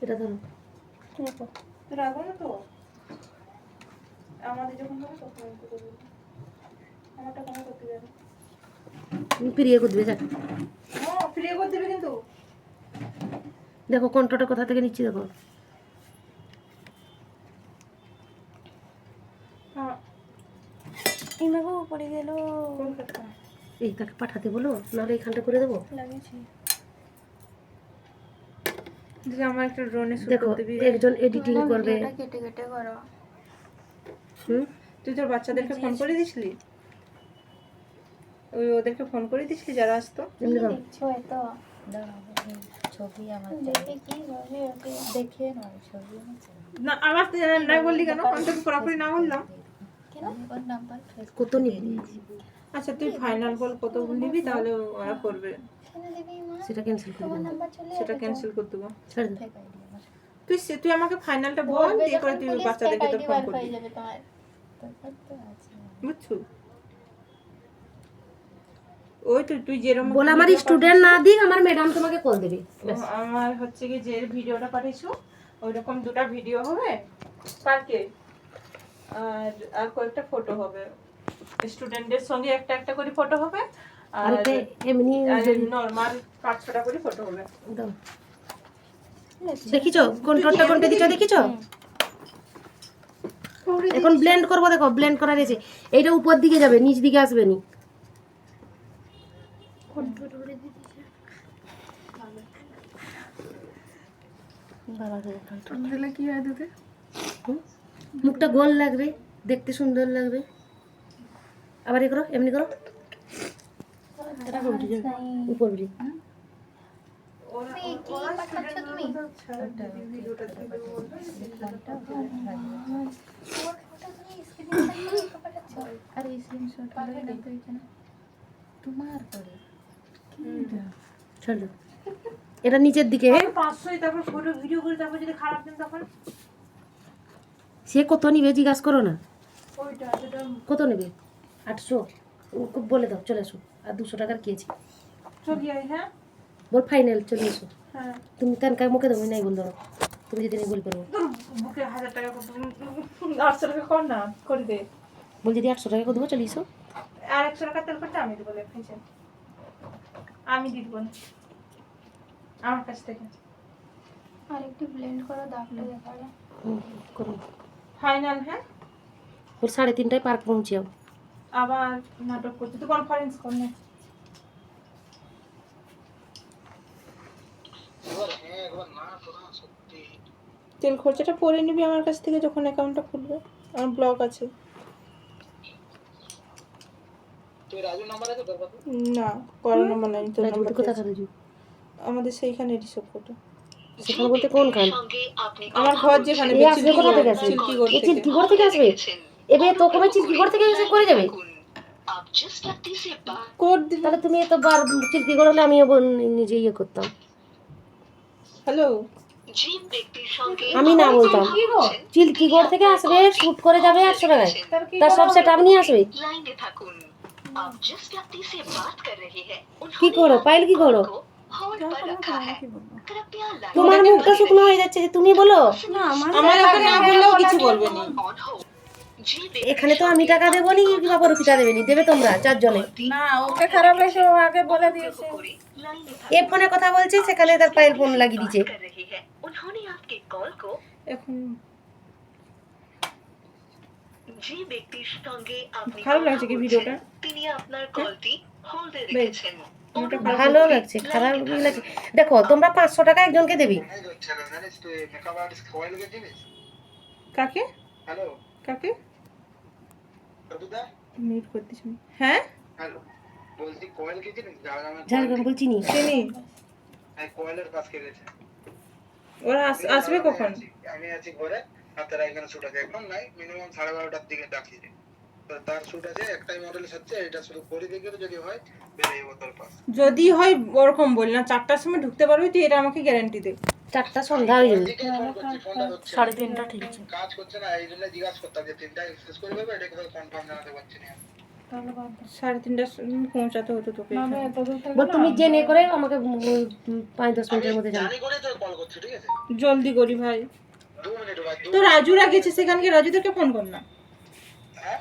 এটা ধরো, রাখো না তো, আমাদের যখন হবে তখন আমি করে দেবো। আমারটা কেন করতে যাবে? তুমি ফিরিয়ে করে দেবে। হ্যাঁ ফ্রি করে দেবে কিন্তু। দেখো কন্ট্রোলটা কোথা থেকে নিচ্ছি দেখো। হ্যাঁ ইমাগো পড়ে গেল। কোন কথা? এই তাকে পাঠাতে বলো, নাহলে এইখানটা করে দেবো। লাগেছি দিদি আমার একটা ড্রোনে শুট দেখো করতে দিবি। একজন এডিটিং করবে। এটা কেটে কেটে করো। তুই তোর বাচ্চাদেরকে ফোন করে দিছিলি? ওই ওদেরকে ফোন করে দিছিলি যারা আসতো? এমনি করো। দেখছো এত ছবি আমার দেখে কি হবে ওকে দেখে নয় ছবি না আমার তো না বললি কেন? আমি তোকে পুরোপুরি না বললাম। ওর নাম্বার কত নিবি? আচ্ছা তুই ফাইনাল বল কত নিবি, তাহলে ওরা করবে। কেন দিবি মা? সেটা ক্যান্সেল করে তোমার দেবো। নাম্বার চলে সেটা ক্যান্সেল করে দেবো। ছেড়ে দাও। তুই আমাকে ফাইনালটা বল, দিয়ে করে তুই বাচ্চাদেরকে তো ফোন করবি, হয়ে যাবে তোমার। তো আছে বুঝছো? ওই তো তুই যেরকম বল আমার স্টুডেন্ট না দিক, আমার ম্যাডাম তোমাকে কল দেবে। ব্যাস। আমার হচ্ছে কি যে ভিডিওটা পাঠিয়েছো ওই রকম দুটো ভিডিও হবে পার্কে, আর কয়েকটা ফটো হবে, স্টুডেন্টদের সঙ্গে একটা একটা করে ফটো হবে, আর আর এমনি নরমাল 5-6টা করে ফটো হবে। দাও। দেখিছো কন্ট্রোলটা কোনটা দিছো দেখিছো? এখন ব্লেন্ড করবো, দেখো ব্লেন্ড করা রয়েছে। এইটা উপর দিকে যাবে, নিচ দিকে আসবে নি। দিলে কি হয় দিতে? মুখটা গোল লাগবে, দেখতে সুন্দর লাগবে। আবার এ করো, এমনি করো। এটা কোন দিকে? উপর দিকে। কি পাঠাচ্ছ তুমি? ভিডিওটা থেকে বলবে তোমার ফটো তুমি স্ক্রিনে পাঠাচ্ছ। আর স্ক্রিনশট হলো না তো এখানে তোমার করে ছাড় দাও। এটা নিচের দিকে। 500 তারপর ফটো ভিডিও করে তারপর যদি খারাপ দেন তখন সে কত নিবে জিজ্ঞাসা করো না। ওইটা যেটা কত নেবে? 800 বলে দাও, চলে আসো। আর 200 টাকার কি আছে? চলি আই। হ্যাঁ বল ফাইনাল, চলে এসো। হ্যাঁ তুমি তানকার মুখে দেবো নাই বল দাও, তুমি যদি নাই বল করবো। তোর বুকে 1000 টাকা কত 800 টাকা কর না করে দে, বল যদি 800 টাকা করে দেবো, চলে এসো। আর 100 টাকা তেল করতে আমি দেবো, লেখাইছে আমি দিব আমার কাছ থেকে। আর একটু ব্লেন্ড করো, দাগটা দেখালে। করো। ফাইনাল। হ্যাঁ ওর 3:30টায় পার্ক পৌঁছে যাও। আবার নাটক করতে তো কনফারেন্স কর না। তেল খরচাটা পরে নিবি আমার কাছ থেকে যখন অ্যাকাউন্টটা খুলবে, আমার ব্লগ আছে। না করার নাম্বার নাই তোর রাজু নাম্বার কোথা থেকে রাজু? আমাদের সেইখানে রিসিভ করতে। সেখানে বলতে কোন খান? আমার ঘর যেখানে এ আসবে কোথা থেকে আসবে? চিল্কিগড় এ চিল্কিগড় থেকে আসবে? এবে তো কবে চিল্কিগড় থেকে এসে করে যাবে? কোড দিবি। তাহলে তুমি এত বার চিল্কিগড় হলে আমিও নিজে ইয়ে করতাম। হ্যালো আমি না বলতাম। চিল্কিগড় থেকে আসবে, শুট করে যাবে 800 টাকায়। তার সব সেট আপ নিয়ে আসবে। কি করো পাইল, কি করো? তোমার মুখটা শুকনো হয়ে যাচ্ছে যে তুমি বলো। আমার ওকে না বললেও কিছু বলবে না। এখানে তো আমি টাকা দেবো নি, কিংবা পরকিতা দেবে নি, দেবে তোমরা 4 জনে। না ওকে খারাপ লাগছে, ও আগে বলে দিয়েছে। এ ফোনে কথা বলছে, সেখানে তার পায়ের ফোন লাগিয়ে দিয়েছে। এখন ভালো লাগছে কি ভিডিওটা? ভালো লাগছে, খারাপ লাগছে? দেখো তোমরা 500 টাকা একজনকে দেবে। কাকে কাকে মিউট করতেছ? হ্যাঁ ঝাড়গ্রাম বলছি নি। চিনি। ওরা আসবে কখন? আমি আছি ঘরে, আর তারা এখানে শুট আছে, এখন নাই, মিনিমাম 12:30টার দিকে ডাকিয়ে। তার শুট আছে, একটাই মডেল হচ্ছে, এটা শুরু করে দিকে যদি হয় বেরিয়ে যাবো তোর পাশ। যদি হয় ওরকম বল না, 4টার সময় ঢুকতে পারবি তুই, এটা আমাকে গ্যারান্টি দে। 4টা সন্ধ্যা হয়ে যাবে। 3:30 ঠিক আছে, কাজ করছে না, এই জন্য জিজ্ঞাসা করতাম যে 3টায় শেষ করে দেবে, এটা কোথাও কনফার্ম জানাতে পারছি না। তাহলে বাদ দে। 3:30 পৌঁছাতে হতো তোকে না আমি এখানে। এত দূর থেকে বল তুমি জেনে করে আমাকে 5-10 আমি মিনিটের মধ্যে জানাও। জানি করে তোর কল করছি, ঠিক আছে? জলদি করি ভাই। 2 মিনিট ভাই, তো রাজুরা গেছে সেখানকে, রাজুদেরকে ফোন কর না। হ্যাঁ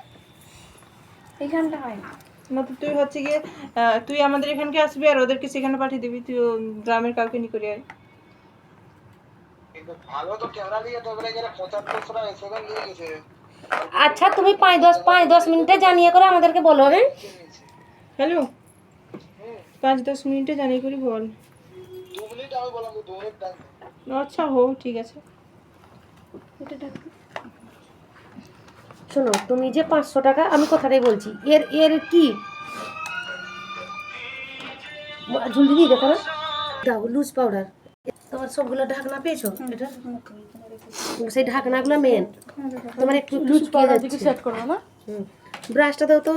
এখানটা হয় না। না তো তুই হচ্ছে গিয়ে তুই আমাদের এখানকে আসবি আর ওদেরকে সেখানে পাঠিয়ে দিবি, তুই গ্রামের কাউকে নি করে আয়। কিন্তু ভালো তো ক্যামেরা নিয়ে তো এবারে গেলে 75 সেকেন্ড নিয়ে গেছে। আচ্ছা তুমি 5-10 মিনিটে জানিয়ে করে আমাদেরকে বলো, হ্যাঁ? হ্যালো, 5-10 মিনিটে জানিয়ে করি বল। 2 মিনিট আমি বললাম, 2 মিনিট টাইম। আচ্ছা হোক, ঠিক আছে। এটা ডাক। শোনো তুমি যে 500 টাকা, আমি কথাটাই বলছি, এর এর কি ঝুলদি দিয়ে দেখো না, দাও লুজ পাউডার। তোমার সবগুলো ঢাকনা পেয়েছো? এটা সেই ঢাকনাগুলো মেন, তোমার একটু লুজ পাউডার দিকে সেট করো না। ব্রাশটা দাও তো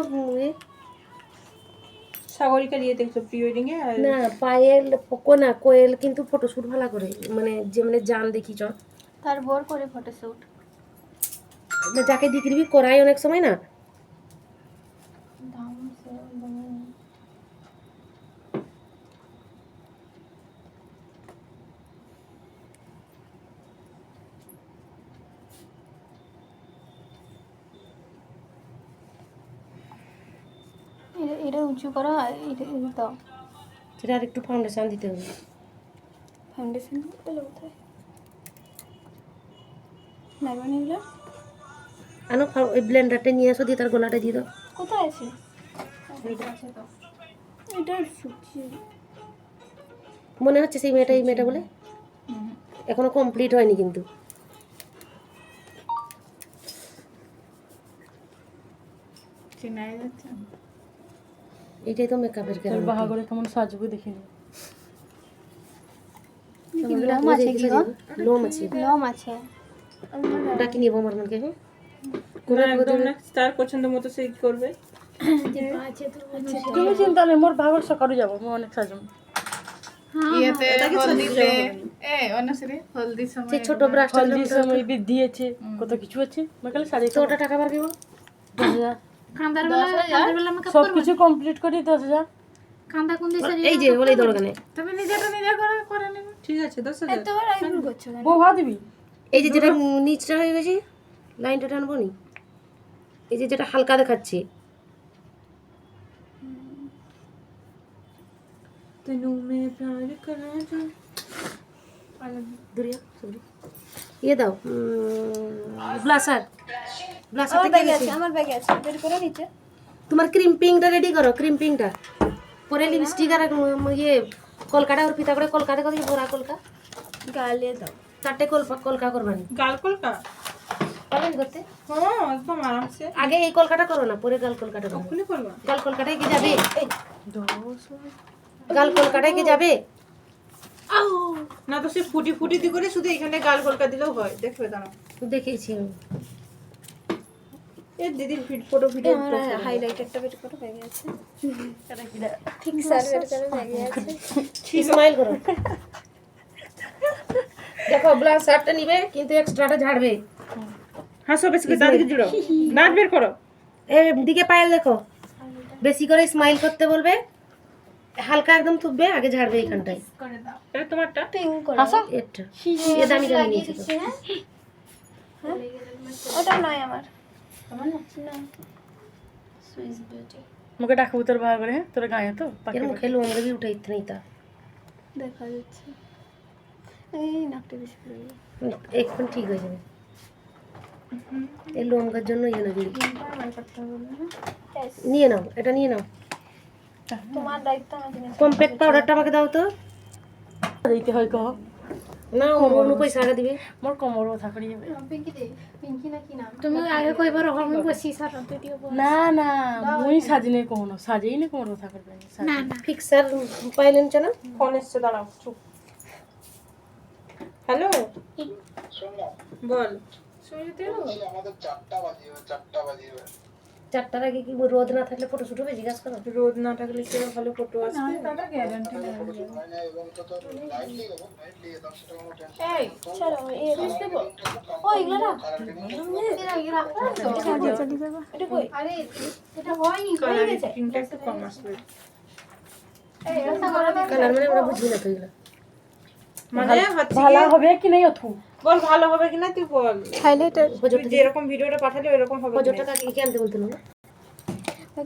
সাগরিকা দিয়ে দেখছো প্রি ওয়েডিং এ। আর না পায়েল কোনা কোয়েল কিন্তু ফটোশুট ভালো করে, মানে যে মানে জান দেখিছ তার বোর করে ফটোশুট। যাকে দিতে দিবি করাই অনেক সময় না। দাম সে এটা উঁচু করা, এটা দাও। সেটা আর একটু ফাউন্ডেশন দিতে হবে। ফাউন্ডেশন পেলে কোথায় নাই বানিয়ে আনো ওই ব্লেন্ডারটা নিয়ে আসো, দিয়ে তার গলাটা দিয়ে দাও। কোথায় আছে? আছে তো। এটা সুচি মনে হচ্ছে সেই মেয়েটা এই মেয়েটা বলে, এখনো কমপ্লিট হয়নি কিন্তু। চিনাই যাচ্ছে। এইটাই তো মেকআপের কেন বাহাগরে কেমন সাজবো দেখিনি। লোম আছে কি গো? লোম আছে, লোম আছে। ডাকি নিবো আমার মনকে। হ্যাঁ না, একদম না, তার পছন্দ মতো সে করবে। তুমি চিন্তা নেই, মোর বাহাগর সকালে যাবো, আমি অনেক সাজম। ইয়েতে হলদিতে অনসরে হলদির সময় সেই ছোট ব্রাশটা হলদির সময় বি দিয়েছে, কত কিছু আছে। মেকালে শাড়ি তো ওটা টাকা বার দিব 10,000 কান্দার বেলা মেকআপ সব কিছু কমপ্লিট করি 10,000। কান্দা কোন দিছে? এই যে বলে দরকানে তুমি নিজেটা নিজে করে নেবে। ঠিক আছে 10,000। এতবার আইব্রো করছো কেন? বউ ভাত দিবি। এই যে যেটা নিচটা হয়ে গেছে লাইনটা টানবো নি, এই যে যেটা হালকা দেখাচ্ছে তেনু মে প্যার করা যা। দূরিয়া সরি ইয়ে দাও ব্লাসার ব্লাসার আমার থেকে ব্যাগে গেছে। আছে, আমার ব্যাগে আছে। বের করে নিচে। তোমার ক্রিম্পিংটা রেডি করো, ক্রিম্পিংটা পরে লিপস্টিক আর ইয়ে কলকাটা ওর পিতা করে কলকাতা কত ভরা কলকা গালে দাও। 4টে কলকা করবানি গাল কলকা। পারেন করতে। হ্যাঁ একদম আরামসে। আগে এই কলকাটা করো না, পরে গাল কলকাটা করো। খুলে করবা। গাল কলকাটায় কি যাবে? গাল কলকাটায় কি যাবে? না তো সে ফুটি ফুটি দি করে শুধু এখানে গাল কলকা দিলেও হয়, দেখবে দাঁড়াও। দেখেছি আমি। এই দিদির ফটো ভিডিও আমার হাইলাইটারটা বের করো, ব্যাগে আছে। ঠিক স্যার বের করে ব্যাগে আছে। স্মাইল করো। দেখো ব্লাসারটা নিবে কিন্তু এক্সট্রাটা ঝাড়বে। হাসো বেশি করে, দাঁতকে জুড়ো, দাঁত বের করো। দিকে পায়েল দেখো, বেশি করে স্মাইল করতে বলবে, হালকা একদম থুববে, আগে ঝাড়বে এইখানটায়। এটা তোমারটা। পিং করে। এটা এ দামি দামি নিয়েছে তো। ওটা নয় আমার। আমার না? না। Swiss beauty. মুখে ডাকবো তোর বাহাগরে, তোর গায়ে তো এর মুখে লোমরা भी उठाई नहीं था। দেখা যাচ্ছে। এই নাকটা বেশি করে দিই। एक मिनट ठीक হয়ে যাবে। এই লোমগার জন্য ইয়ে লাগবে। আমার করতে হবে না? Yes. নিয়ে নাও, এটা নিয়ে নাও। তোমার দায়িত্ব আমার জিনিস। কমপ্যাক্ট পাউডারটা আমাকে দাও তো। দিতে হয় কহ। না অনু পয়সা আগে দিবে। মোর কোমর ব্যথা করি যাবে। পিঙ্কি দে। পিঙ্কি না কি নাম? তুমি আগে কইবার আমি বসি স্যার দিও। না না মুই সাজিনে কোন সাজেই না কোমর ব্যথা করবে না না। ফিক্সার পাইলেন না? ফোন এসছে, দাঁড়াও চুপ। হ্যালো শোন না, বল। বলছি আমাদের 4টা বাজিয়ে 4টার আগে কি রোদ না থাকলে ফটোশুট হবে জিজ্ঞাসা করো। রোদ না থাকলে কি ভালো ফটো আসবে? দাদা গ্যারান্টি হয় না এবং তো লাইট দিয়ে দেবো, লাইট দিয়ে 10 টাকা মতো টেনশন। এই চলো এই রিস দেব ও এগুলো না এটা কই আরে এটা হয়নি হয়ে কালার গেছে এডিটিংটা একটু কম আসবে। কালার মানে আমরা বুঝি না তো এগুলো। মানে হচ্ছে ভালো কি- হবে কি নাই অথু বল ভালো হবে কিনা তুই বল। হাইলাইটার তুই যেরকম ভিডিওটা পাঠালে ওইরকম হবে কিনা? হজরটা কাকে কি আনতে বলতো না?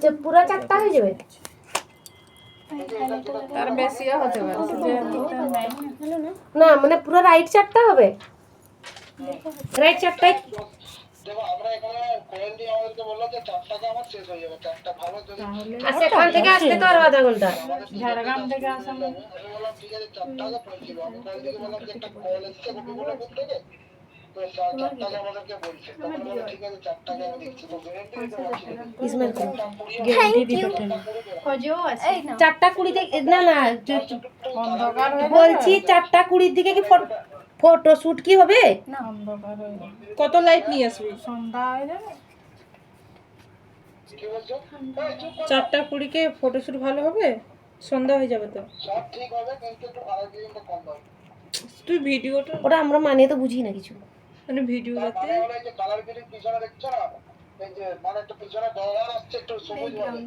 যে পুরো 4টা হয়ে যাবে। তার বেশিও হতে পারে যেহেতু তার নাই না মানে পুরো রাইট 4টা হবে। রাইট 4টায় দেখো আমরা এখানে কোয়েল দিয়ে আমাদেরকে বললো যে 4 টাকা আমার শেষ হয়ে যাবে, 4টা ভালো যদি আচ্ছা এখান থেকে আসতে তো আরো আধা ঘন্টা। ঝাড়গ্রাম থেকে আসা আমি বললাম ঠিক আছে 4 টাকা পড়ছিল, আমি কোয়েল থেকে বললাম যে একটা কল এসছে গোপীপুরের বুক থেকে, তো 4 টাকা আমাদেরকে বলছে, তখন বললাম ঠিক আছে 4 টাকা আমি দিচ্ছি, তো গ্যারেন্টি দিতে পারছি না। ইসমাইল করো। হজও আছে এই না 4টা 20 থেকে না না অন্ধকার হয়ে বলছি 4টা 20 দিকে কি ফটোশুট কি হবে? না অন্ধকার হয়ে যাবে কত লাইট নিয়ে আসবি? সন্ধ্যা হয়ে যাবে কি বলছো? 4:20 ফটোশুট ভালো হবে? সন্ধ্যা হয়ে যাবে তো। সব ঠিক হবে কিন্তু একটু কালার গ্রেডিংটা কম হবে। তুই ভিডিওটা ওটা আমরা মানিয়ে তো বুঝি না কিছু। মানে ভিডিওতে মানে হলো এই যে কালার গ্রেডিং পিছনে দেখছো না, এই যে মানে একটু পিছনে ডলার আসছে একটু সবুজ ভাবে,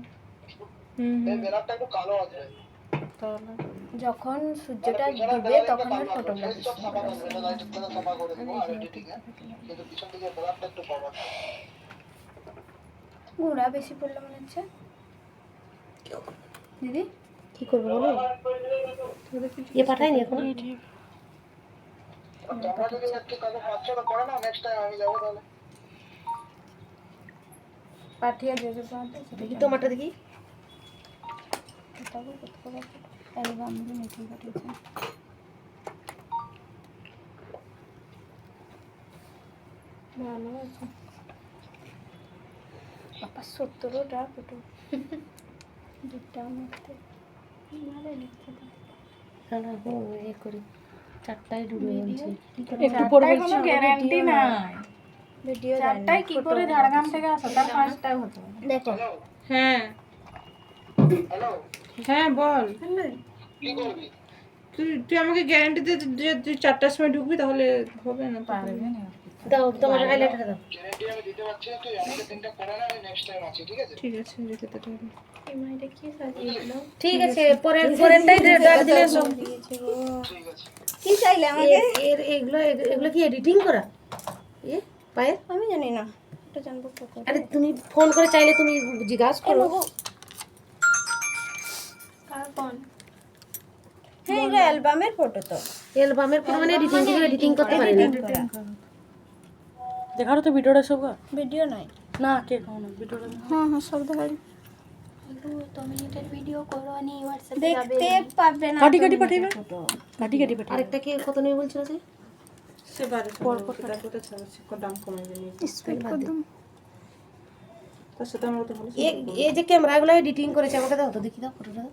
এই বেলারটা একটু কালো আছে, তাহলে যখন সূর্যটা ডুবে তখন আর ফটোগুলো সব সাফা করে দেবো, লাইটের থেকে সাফা করে দেবো আর এডিটিং এ কিন্তু পিছন দিকে বেলারটা একটু কম আছে। গুঁড়া বেশি পড়লো মনে হচ্ছে দিদি কি করবো বলো? পাঠায়নি এখন। আর তোমরা যদি একটু কাজে পাচ্ছ না করো না, নেক্সট টাইম আমি যাবো তাহলে। পাঠিয়ে দিয়ে দেবো দেখি তোমারটা দেখি। অ্যালবাম মেকিং পাঠিয়েছে ভালো আছে বাবা 17টা ফটো দুটা মধ্যে ভালো লিখতে না করি 4টায় ডুবে বলছি। একটু পরে কোনো গ্যারান্টি নাই ভিডিও চারটায় কি করে ঝাড়গ্রাম থেকে আসো তার 5টায় হতে হবে দেখো হ্যাঁ হ্যালো, হ্যাঁ বল। কি করবি? তুই আমাকে গ্যারান্টি দে যে তুই 4টার সময় ঢুকবি, তাহলে হবে না তো? পারবে না দাও তোমার হাইলাইটার দাও। গ্যারান্টি আমি দিতে পারছি না, তুই আমাকে তিনটা করে না, আমি নেক্সট টাইম আছি, ঠিক আছে? ঠিক আছে রেখে দে তাহলে। এটা কি সাজিয়েছিল ঠিক আছে পরেরটাই ডাক দিলে এসো। ঠিক আছে। কি চাইলে আমাকে এগুলো কি এডিটিং করা? পায়ে আমি জানি না এটা জানবো কখন আরে তুমি ফোন করে চাইলে তুমি জিজ্ঞাসা করো। কার ফোন হ্যাঁ এটা অ্যালবামের ফটো তো অ্যালবামের পুরো মানে এডিটিং করতে পারি না। দেখারো তো ভিডিওটা সব ভিডিও নাই না কে খাও না ভিডিওটা হ্যাঁ হ্যাঁ সব দেখাই দেখতে পাবে না কাটি কাটি পাঠাইবে কাটি কাটি পাঠাইবে আরেকটা কি কত নেই বলছিল যে? সে বারে পরপরটা কোথা ছাড়ছে দাম কমাই দেনি। স্পিড করে দাও তার সাথে আমরা তো ভালো এই যে ক্যামেরাগুলো এডিটিং করেছে আমাকে দাও তো দেখি দাও ফটোটা দাও।